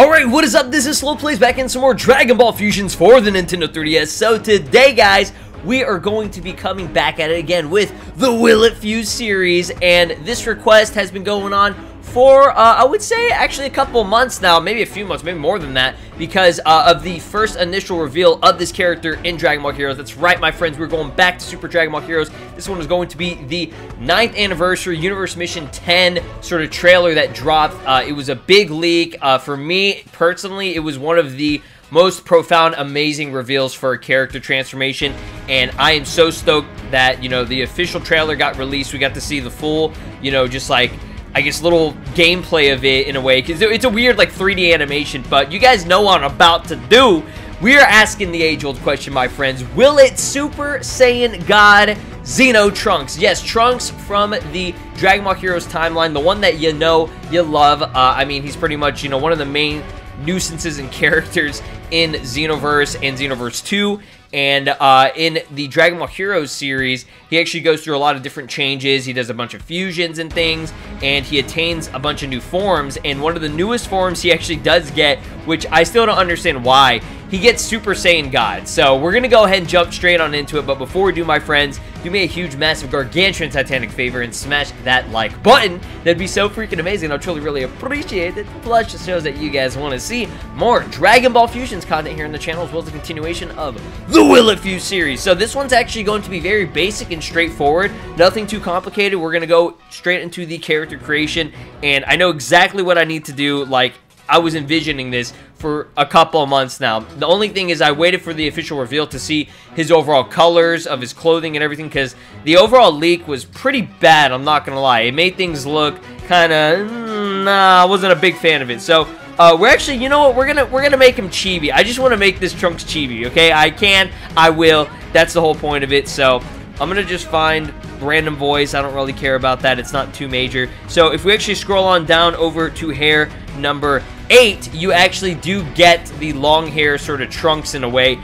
Alright, what is up? This is Slowplays back in some more Dragon Ball Fusions for the Nintendo 3DS. So today, guys, we are going to be coming back at it again with the Will It Fuse series. And this request has been going on for, I would say, actually a couple months now. Maybe a few months, maybe more than that. Because of the first initial reveal of this character in Dragon Ball Heroes. That's right, my friends. We're going back to Super Dragon Ball Heroes. This one is going to be the 9th anniversary Universe Mission 10 sort of trailer that dropped. It was a big leak. For me, personally, it was one of the most profound, amazing reveals for a character transformation, and I am so stoked that, you know, the official trailer got released. We got to see the full, you know, just like, I guess, little gameplay of it in a way, because it's a weird, like, 3D animation, but you guys know what I'm about to do. We are asking the age-old question, my friends. Will it Super Saiyan God Xeno Trunks? Yes, Trunks from the Dragon Ball Heroes timeline, the one that you know, you love. I mean, he's pretty much, you know, one of the main nuisances and characters in Xenoverse and Xenoverse 2. And in the Dragon Ball Heroes series, he actually goes through a lot of different changes. He does a bunch of fusions and things, and he attains a bunch of new forms. And one of the newest forms he actually does get, which I still don't understand why, he gets Super Saiyan God. So we're going to go ahead and jump straight on into it. But before we do, my friends, do me a huge, massive, gargantuan, titanic favor and smash that like button. That'd be so freaking amazing. I'll truly, really appreciate it. Plus, it shows that you guys want to see more Dragon Ball Fusions content here on the channel, as well as the continuation of the Will It Fuse series. So this one's actually going to be very basic and straightforward. Nothing too complicated. We're going to go straight into the character creation. And I know exactly what I need to do. Like, I was envisioning this for a couple of months now. The only thing is I waited for the official reveal to see his overall colors of his clothing and everything, because the overall leak was pretty bad, I'm not gonna lie. It made things look kind of, I wasn't a big fan of it. So we're actually, you know what, we're gonna make him chibi. I just want to make this Trunks chibi, okay? I will. That's the whole point of it. So I'm gonna just find random voice. I don't really care about that. It's not too major. So if we actually scroll on down over to hair number 8, you actually do get the long hair sort of Trunks in a way.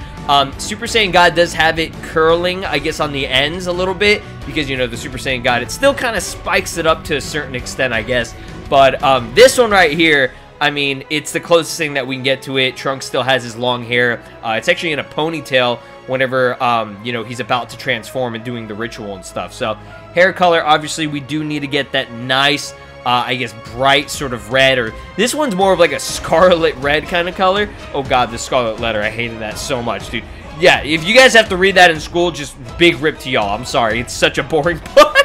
Super Saiyan God does have it curling, I guess, on the ends a little bit, because, you know, the Super Saiyan God, it still kind of spikes it up to a certain extent, I guess. But this one right here, I mean, it's the closest thing that we can get to it. Trunks still has his long hair. It's actually in a ponytail whenever, you know, he's about to transform and doing the ritual and stuff. So, hair color, obviously, we do need to get that nice, I guess, bright sort of red, or this one's more of like a scarlet red kind of color. Oh god, the scarlet letter, I hated that so much, dude. Yeah, if you guys have to read that in school, just big rip to y'all. I'm sorry, it's such a boring book.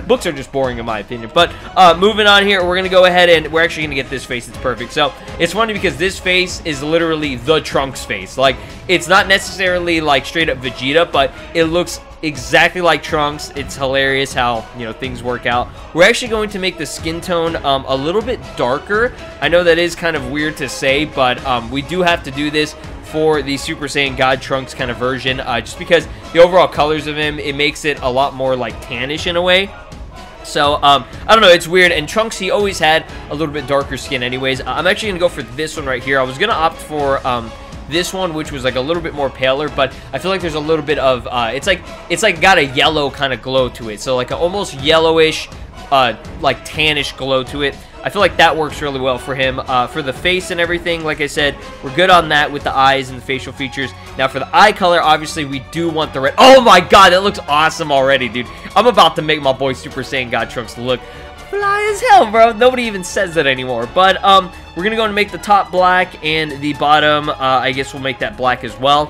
Books are just boring in my opinion. But moving on here, we're gonna go ahead and we're actually gonna get this face. It's perfect. So it's funny because this face is literally the Trunks face. Like, it's not necessarily like straight up Vegeta, but it looks exactly like Trunks. It's hilarious how, you know, things work out. We're actually going to make the skin tone a little bit darker. I know that is kind of weird to say, but we do have to do this for the Super Saiyan God Trunks kind of version, just because the overall colors of him, it makes it a lot more like tannish in a way. So, I don't know, it's weird. And Trunks, he always had a little bit darker skin anyways. I'm actually going to go for this one right here. I was going to opt for this one, which was like a little bit more paler, but I feel like there's a little bit of, it's like got a yellow kind of glow to it. So like an almost yellowish, like tannish glow to it. I feel like that works really well for him. For the face and everything, like I said, we're good on that with the eyes and the facial features. Now for the eye color, obviously we do want the red. Oh my god, that looks awesome already, dude. I'm about to make my boy Super Saiyan God Trunks look fly as hell, bro. Nobody even says that anymore. But we're gonna go and make the top black, and the bottom, I guess we'll make that black as well.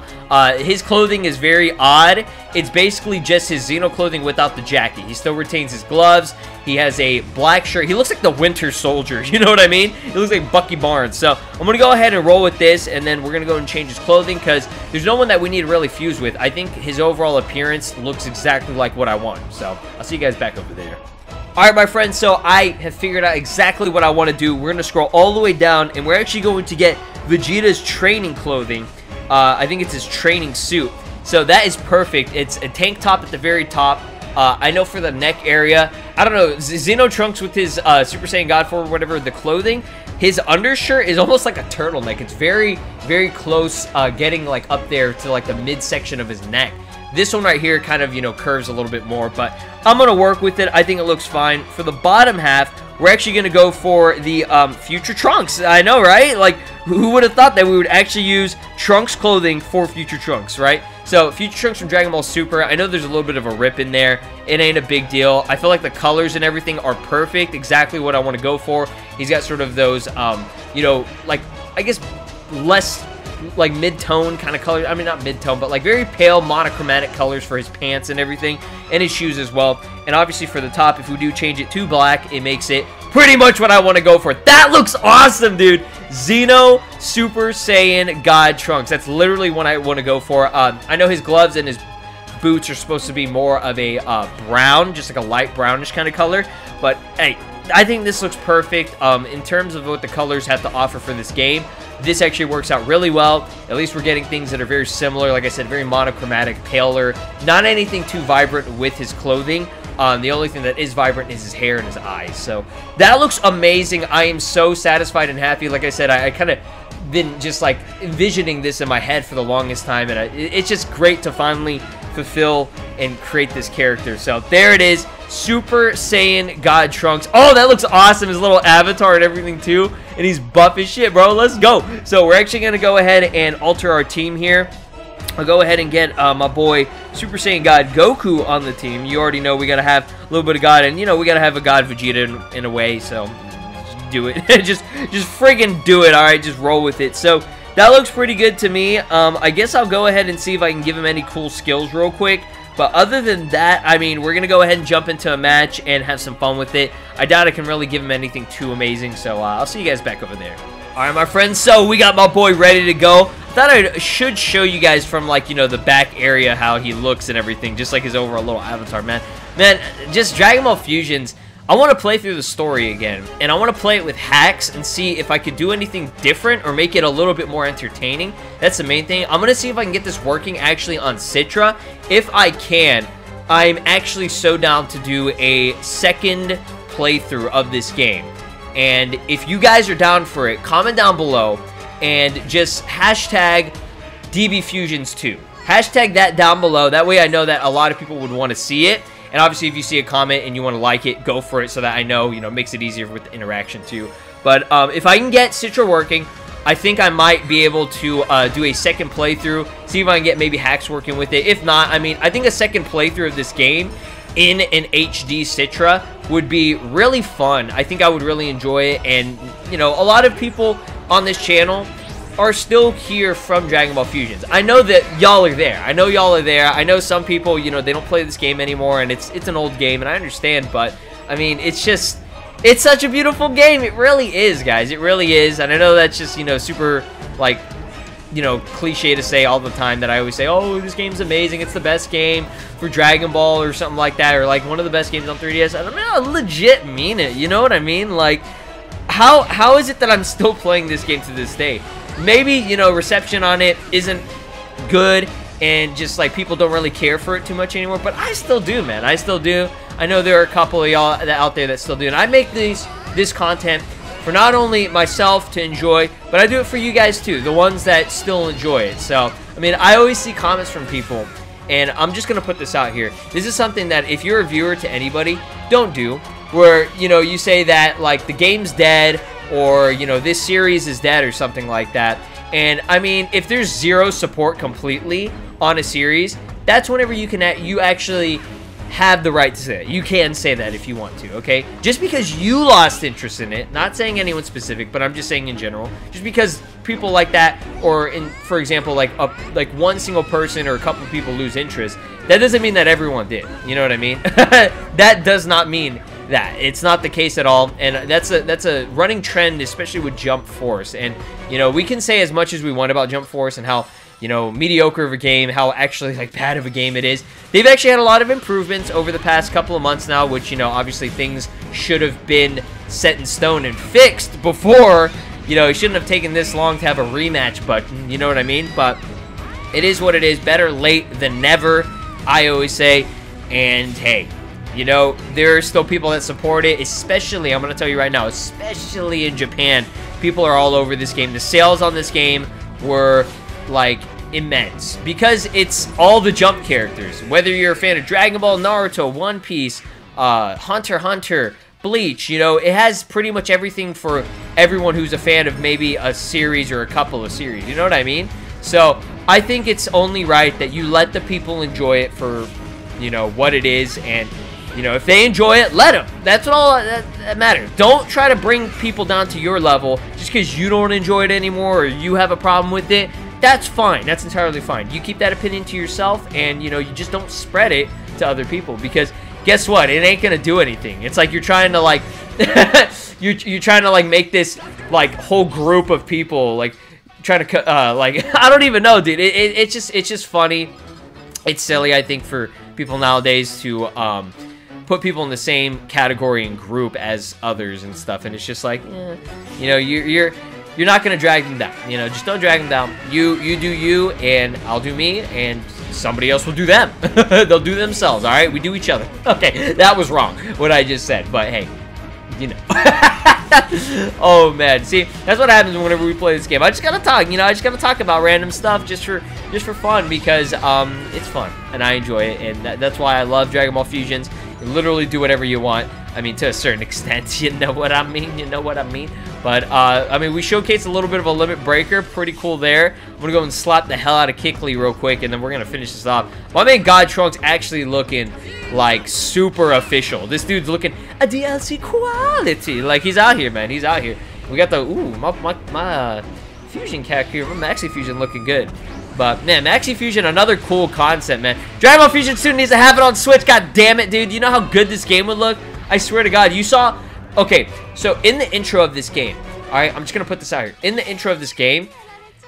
His clothing is very odd. It's basically just his Xeno clothing without the jacket. He still retains his gloves. He has a black shirt. He looks like the Winter Soldier. You know what I mean? He looks like Bucky Barnes. So I'm gonna go ahead and roll with this, and then we're gonna go and change his clothing, because there's no one that we need to really fuse with. I think his overall appearance looks exactly like what I want. So I'll see you guys back over there. Alright, my friends, so I have figured out exactly what I want to do. We're going to scroll all the way down, and we're actually going to get Vegeta's training clothing. I think it's his training suit. So that is perfect. It's a tank top at the very top. I know for the neck area, I don't know, Xeno Trunks with his Super Saiyan God form or whatever, the clothing, his undershirt is almost like a turtleneck. It's very, very close, getting like up there to like the midsection of his neck. This one right here kind of, you know, curves a little bit more, but I'm going to work with it. I think it looks fine. For the bottom half, we're actually going to go for the Future Trunks. I know, right? Like, who would have thought that we would actually use Trunks clothing for Future Trunks, right? So, Future Trunks from Dragon Ball Super. I know there's a little bit of a rip in there. It ain't a big deal. I feel like the colors and everything are perfect. Exactly what I want to go for. He's got sort of those, you know, like, I guess, less, like, mid-tone kind of colors. I mean, not mid-tone, but, like, very pale monochromatic colors for his pants and everything. And his shoes as well. And obviously for the top, if we do change it to black, it makes it pretty much what I want to go for. That looks awesome, dude. Xeno Super Saiyan God Trunks. That's literally what I want to go for. I know his gloves and his boots are supposed to be more of a brown, just like a light brownish kind of color. But, hey, I think this looks perfect. In terms of what the colors have to offer for this game, this actually works out really well. At least we're getting things that are very similar. Like I said, very monochromatic, paler. Not anything too vibrant with his clothing. The only thing that is vibrant is his hair and his eyes. So that looks amazing. I am so satisfied and happy. Like I said, I kind of been just like envisioning this in my head for the longest time. And it's just great to finally fulfill and create this character. So there it is. Super Saiyan God Trunks. Oh, that looks awesome. His little avatar and everything too. And he's buff as shit, bro. Let's go. So we're actually going to go ahead and alter our team here. I'll go ahead and get my boy Super Saiyan God Goku on the team. You already know we got to have a little bit of God. And, you know, we got to have a God Vegeta in a way. So just do it. just friggin' do it. All right, just roll with it. So that looks pretty good to me. I guess I'll go ahead and see if I can give him any cool skills real quick. But other than that, I mean, we're going to go ahead and jump into a match and have some fun with it. I doubt I can really give him anything too amazing, so I'll see you guys back over there. All right, my friends, so we got my boy ready to go. I thought I should show you guys from, like, you know, the back area how he looks and everything, just like his overall little avatar, man. Man, just Dragon Ball Fusions, I want to play through the story again, and I want to play it with hacks and see if I could do anything different or make it a little bit more entertaining. That's the main thing. I'm going to see if I can get this working actually on Citra. If I can, I'm actually so down to do a second playthrough of this game. And if you guys are down for it, comment down below and just hashtag DBFusions2. Hashtag that down below. That way I know that a lot of people would want to see it. And obviously, if you see a comment and you want to like it, go for it so that I know, you know, it makes it easier with the interaction too. But if I can get Citra working, I think I might be able to do a second playthrough, see if I can get maybe hacks working with it. If not, I mean, I think a second playthrough of this game in an HD Citra would be really fun. I think I would really enjoy it. And, you know, a lot of people on this channel are still here from Dragon Ball Fusions. I know that y'all are there. I know y'all are there. I know some people, you know, they don't play this game anymore, and it's an old game, and I understand, but, I mean, it's just, it's such a beautiful game. It really is, guys. It really is, and I know that's just, you know, super, like, you know, cliche to say all the time that I always say, oh, this game's amazing. It's the best game for Dragon Ball or something like that, or, like, one of the best games on 3DS. I mean, I legit mean it. You know what I mean? Like, how is it that I'm still playing this game to this day? Maybe, you know, reception on it isn't good and just, like, people don't really care for it too much anymore, but I still do, man. I still do. I know there are a couple of y'all out there that still do, and I make this content for not only myself to enjoy, but I do it for you guys too, the ones that still enjoy it. So, I mean, I always see comments from people, and I'm just going to put this out here. This is something that if you're a viewer to anybody, don't do, where, you know, you say that, like, the game's dead, or, you know, this series is dead or something like that. And, I mean, if there's zero support completely on a series, that's whenever you actually have the right to say it. You can say that if you want to, okay? Just because you lost interest in it, not saying anyone specific, but I'm just saying in general, just because people like that, or, for example, like one single person or a couple of people lose interest, that doesn't mean that everyone did. You know what I mean? That does not mean that. It's not the case at all, and that's a running trend, especially with Jump Force. And, you know, we can say as much as we want about Jump Force and how, you know, mediocre of a game, how actually, like, bad of a game it is. They've actually had a lot of improvements over the past couple of months now, which, you know, obviously things should have been set in stone and fixed before. You know, it shouldn't have taken this long to have a rematch button, you know what I mean? But it is what it is. Better late than never, I always say. And, hey, you know, there are still people that support it, especially, I'm going to tell you right now, especially in Japan. People are all over this game. The sales on this game were, like, immense, because it's all the Jump characters. Whether you're a fan of Dragon Ball, Naruto, One Piece, Hunter x Hunter, Bleach, you know, it has pretty much everything for everyone who's a fan of maybe a series or a couple of series. You know what I mean? So I think it's only right that you let the people enjoy it for, you know, what it is. And, you know, if they enjoy it, let them. That's all that matters. Don't try to bring people down to your level just because you don't enjoy it anymore or you have a problem with it. That's fine. That's entirely fine. You keep that opinion to yourself, and, you know, you just don't spread it to other people, because guess what? It ain't gonna do anything. It's like you're trying to, like, you're trying to, like, make this, like, whole group of people, like, trying to, like, I don't even know, dude. It's just funny. It's silly, I think, for people nowadays to, put people in the same category and group as others and stuff, and it's just like, you know, you're not gonna drag them down. You know, just don't drag them down. You do you, and I'll do me, and somebody else will do them. They'll do themselves. All right, we do each other. Okay, that was wrong what I just said, but hey, you know. Oh man, see, that's what happens whenever we play this game. I just gotta talk. You know, I just gotta talk about random stuff just for fun, because it's fun and I enjoy it, and that's why I love Dragon Ball Fusions. You literally do whatever you want. I mean, to a certain extent, you know what I mean? You know what I mean? But, I mean, we showcased a little bit of a limit breaker. Pretty cool there. I'm going to go and slap the hell out of Kickley real quick, and then we're going to finish this off. My man God Trunks actually looking, like, super official. This dude's looking a DLC quality. Like, he's out here, man. He's out here. We got the, ooh, my Fusion character here. My Maxi Fusion looking good. But, man, Maxi Fusion, another cool concept, man. Dragon Ball Fusion soon needs to have it on Switch. God damn it, dude. You know how good this game would look? I swear to God. You saw... Okay, so in the intro of this game, alright, I'm just going to put this out here. In the intro of this game,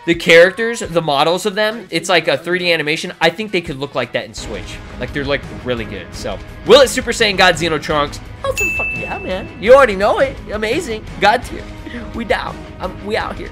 the characters, the models of them, it's like a 3D animation. I think they could look like that in Switch. Like, they're, like, really good. So, will it Super Saiyan God Xeno Trunks? Oh, for the fuck yeah, man. You already know it. Amazing. God tier. We down. We out here.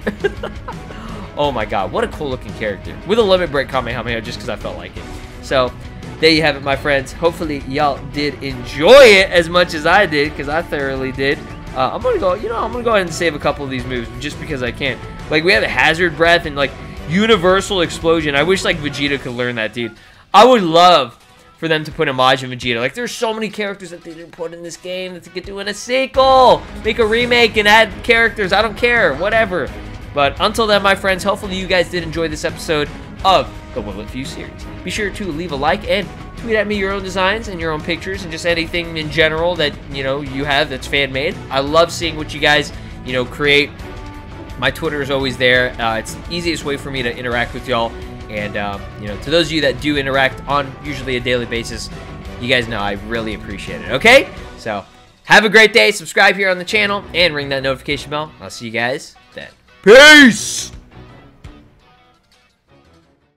Oh my God, what a cool looking character. With a limit break Kamehameha just because I felt like it. So, there you have it, my friends. Hopefully, y'all did enjoy it as much as I did, because I thoroughly did. I'm going to go, you know, I'm going to go ahead and save a couple of these moves just because I can. Like, we have a Hazard Breath and, like, Universal Explosion. I wish, like, Vegeta could learn that, dude. I would love for them to put a Majin Vegeta. Like, there's so many characters that they didn't put in this game that they could do in a sequel. Make a remake and add characters. I don't care. Whatever. But until then, my friends, hopefully you guys did enjoy this episode of the Will It Fuse series. Be sure to leave a like and tweet at me your own designs and your own pictures and just anything in general that, you know, you have that's fan-made. I love seeing what you guys, you know, create. My Twitter is always there. It's the easiest way for me to interact with y'all. And, you know, to those of you that do interact on usually a daily basis, you guys know I really appreciate it, okay? So, have a great day. Subscribe here on the channel and ring that notification bell. I'll see you guys then. Peace!